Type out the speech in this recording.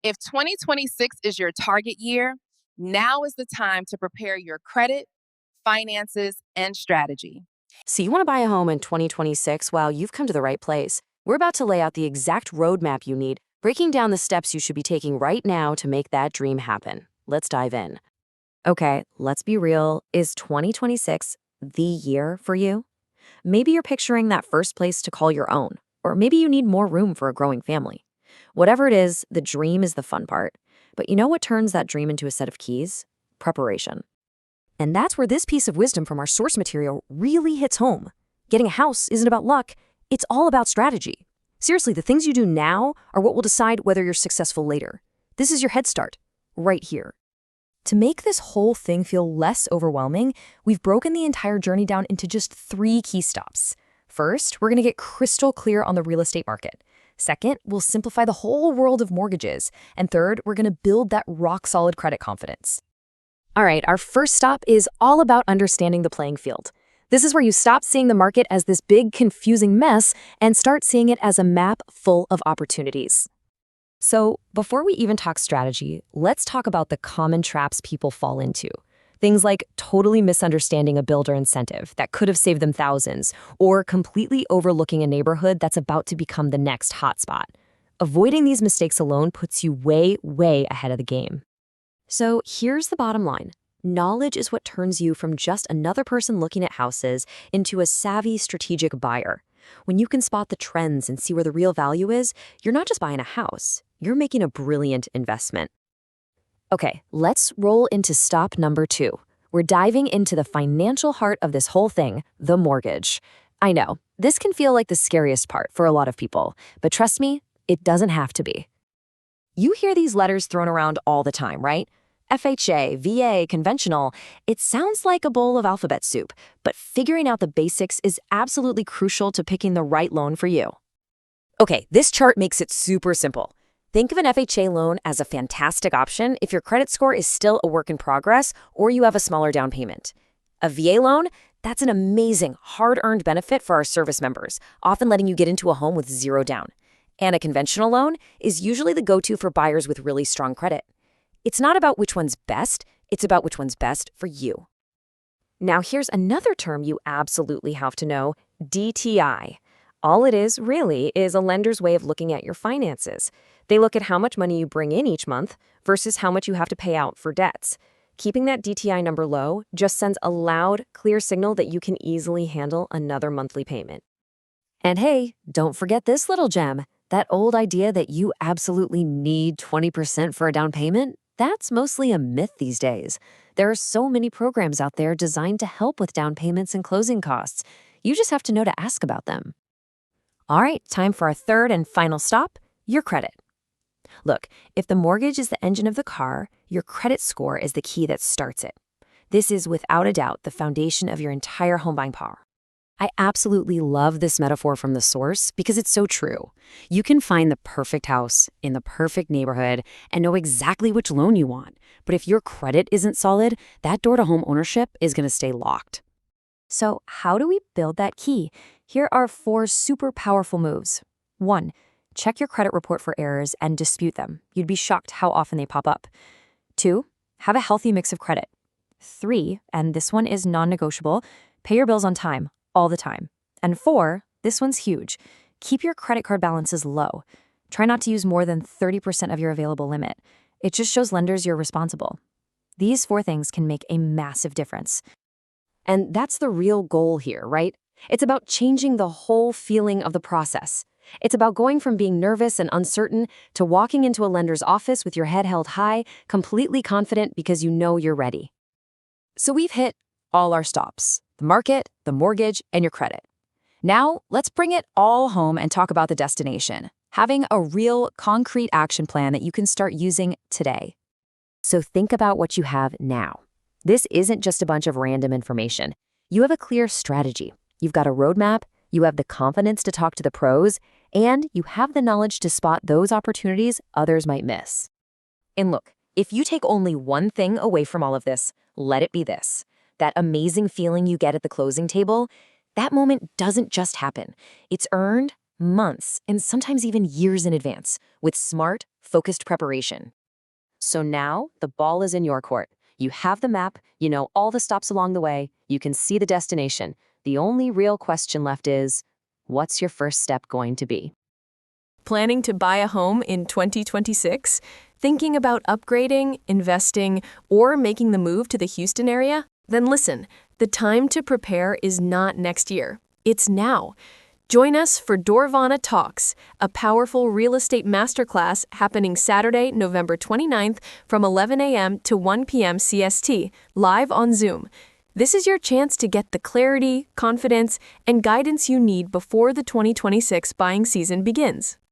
If 2026 is your target year, now is the time to prepare your credit, finances, and strategy. So you want to buy a home in 2026? Well, you've come to the right place. We're about to lay out the exact roadmap you need, breaking down the steps you should be taking right now to make that dream happen. Let's dive in. Okay, let's be real. Is 2026 the year for you? Maybe you're picturing that first place to call your own, or maybe you need more room for a growing family. Whatever it is, the dream is the fun part. But you know what turns that dream into a set of keys? Preparation. And that's where this piece of wisdom from our source material really hits home. Getting a house isn't about luck, it's all about strategy. Seriously, the things you do now are what will decide whether you're successful later. This is your head start, right here. To make this whole thing feel less overwhelming, we've broken the entire journey down into just 3 key stops. First, we're going to get crystal clear on the real estate market. Second, we'll simplify the whole world of mortgages. And third, we're going to build that rock-solid credit confidence. All right, our first stop is all about understanding the playing field. This is where you stop seeing the market as this big, confusing mess and start seeing it as a map full of opportunities. So before we even talk strategy, let's talk about the common traps people fall into. Things like totally misunderstanding a builder incentive that could have saved them thousands, or completely overlooking a neighborhood that's about to become the next hotspot. Avoiding these mistakes alone puts you way, way ahead of the game. So here's the bottom line. Knowledge is what turns you from just another person looking at houses into a savvy, strategic buyer. When you can spot the trends and see where the real value is, you're not just buying a house, you're making a brilliant investment. Okay, let's roll into stop number 2. We're diving into the financial heart of this whole thing, the mortgage. I know, this can feel like the scariest part for a lot of people, but trust me, it doesn't have to be. You hear these letters thrown around all the time, right? FHA, VA, conventional. It sounds like a bowl of alphabet soup, but figuring out the basics is absolutely crucial to picking the right loan for you. Okay, this chart makes it super simple. Think of an FHA loan as a fantastic option if your credit score is still a work in progress or you have a smaller down payment. A VA loan, that's an amazing, hard-earned benefit for our service members, often letting you get into a home with 0 down. And a conventional loan is usually the go-to for buyers with really strong credit. It's not about which one's best, it's about which one's best for you. Now here's another term you absolutely have to know, DTI. All it is, really, is a lender's way of looking at your finances. They look at how much money you bring in each month versus how much you have to pay out for debts. Keeping that DTI number low just sends a loud, clear signal that you can easily handle another monthly payment. And hey, don't forget this little gem. That old idea that you absolutely need 20% for a down payment, that's mostly a myth these days. There are so many programs out there designed to help with down payments and closing costs. You just have to know to ask about them. All right, time for our third and final stop, your credit. Look, if the mortgage is the engine of the car, your credit score is the key that starts it. This is without a doubt the foundation of your entire home buying power. I absolutely love this metaphor from the source because it's so true. You can find the perfect house in the perfect neighborhood and know exactly which loan you want. But if your credit isn't solid, that door to home ownership is going to stay locked. So how do we build that key? Here are 4 super powerful moves. 1, check your credit report for errors and dispute them. You'd be shocked how often they pop up. 2, have a healthy mix of credit. 3, and this one is non-negotiable, pay your bills on time. All the time. And 4, this one's huge. Keep your credit card balances low. Try not to use more than 30% of your available limit. It just shows lenders you're responsible. These 4 things can make a massive difference. And that's the real goal here, right? It's about changing the whole feeling of the process. It's about going from being nervous and uncertain to walking into a lender's office with your head held high, completely confident because you know you're ready. So we've hit all our stops. The market, the mortgage, and your credit. Now, let's bring it all home and talk about the destination, having a real, concrete action plan that you can start using today. So think about what you have now. This isn't just a bunch of random information. You have a clear strategy. You've got a roadmap, you have the confidence to talk to the pros, and you have the knowledge to spot those opportunities others might miss. And look, if you take only one thing away from all of this, let it be this. That amazing feeling you get at the closing table, that moment doesn't just happen. It's earned months and sometimes even years in advance with smart, focused preparation. So now the ball is in your court. You have the map, you know all the stops along the way, you can see the destination. The only real question left is, what's your first step going to be? Planning to buy a home in 2026? Thinking about upgrading, investing, or making the move to the Houston area? Then listen, the time to prepare is not next year. It's now. Join us for Doorvana Talks, a powerful real estate masterclass happening Saturday, November 29th from 11 a.m. to 1 p.m. CST, live on Zoom. This is your chance to get the clarity, confidence, and guidance you need before the 2026 buying season begins.